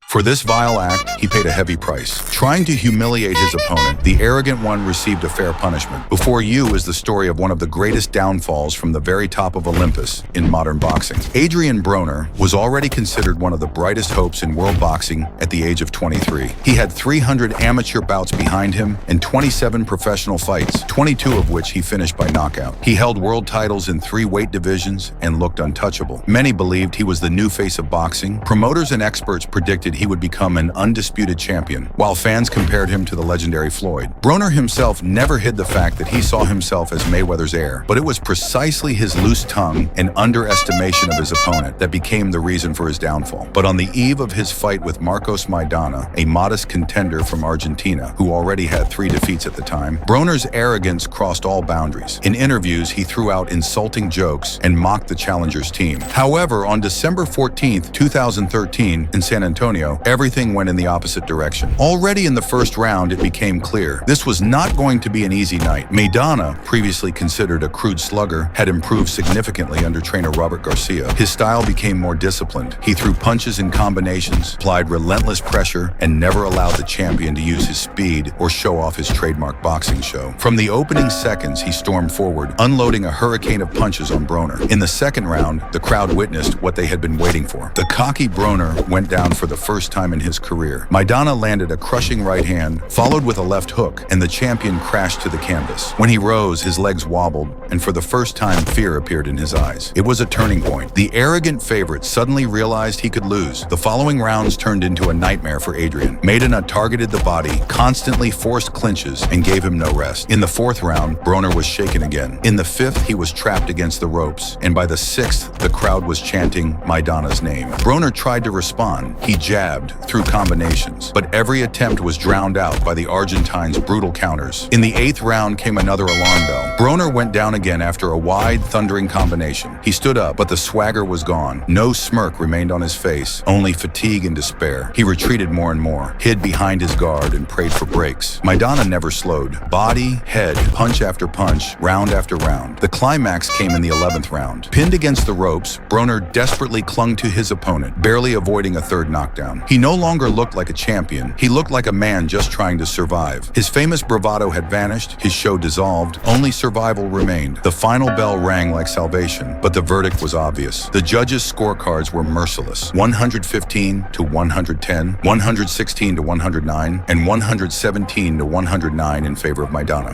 For this vile act, he paid a heavy price. Trying to humiliate his opponent, the arrogant one received a fair punishment. Before you is the story of one of the greatest downfalls from the very top of Olympus in modern boxing. Adrian Broner was already considered one of the brightest hopes in world boxing at the age of 23. He had 300 amateur bouts behind him and 27 professional fights, 22 of which he finished by knockout. He held world titles in 3 weight divisions and looked untouchable. Many believed he was the new face of boxing. Promoters and experts predicted he would become an undisputed champion, while fans compared him to the legendary Floyd. Broner himself never hid the fact that he saw himself as Mayweather's heir, but it was precisely his loose tongue and underestimation of his opponent that became the reason for his downfall. But on the eve of his fight with Marcos Maidana, a modest contender from Argentina who already had 3 defeats at the time, Broner's arrogance crossed all boundaries. In interviews, he threw out insulting jokes and mocked the challenger's team. However, on December 14th, 2013, in San Antonio, everything went in the opposite direction. Already in the first round, it became clear this was not going to be an easy night. Maidana, previously considered a crude slugger, had improved significantly under trainer Robert Garcia. His style became more disciplined. He threw punches and combinations, applied relentless pressure, and never allowed the champion to use his speed or show off his trademark boxing show. From the opening seconds, he stormed forward, unloading a hurricane of punches on Broner. In the second round, the crowd witnessed what they had been waiting for. The cocky Broner went down for the first time in his career. Maidana landed a crushing right hand, followed with a left hook, and the champion crashed to the canvas. When he rose, his legs wobbled, and for the first time, fear appeared in his eyes. It was a turning point. The arrogant favorite suddenly realized he could lose. The following rounds turned into a nightmare for Adrian. Maidana targeted the body, constantly forced clinches, and gave him no rest. In the 4th round, Broner was shaken again. In the 5th, he was trapped against the ropes, and by the 6th, the crowd was chanting Maidana's name. Broner tried to respond. He jabbed through combinations, but every attempt was drowned out by the Argentine's brutal counters. In the 8th round came another alarm bell. Broner went down again after a wide, thundering combination. He stood up, but the swagger was gone. No smirk remained on his face, only fatigue and despair. He retreated more and more, hid behind his guard, and prayed for breaks. Maidana never slowed. Body, head, punch after punch, round after round. The climax came in the 11th round. Pinned against the ropes, Broner desperately clung to his opponent, barely avoiding a 3rd knockdown. He no longer looked like a champion. He looked like a man just trying to survive. His famous bravado had vanished, his show dissolved, only survival remained. The final bell rang like salvation, but the verdict was obvious. The judges' scorecards were merciless. 115 to 110, 116 to 109, and 117 to 109 in favor of Maidana.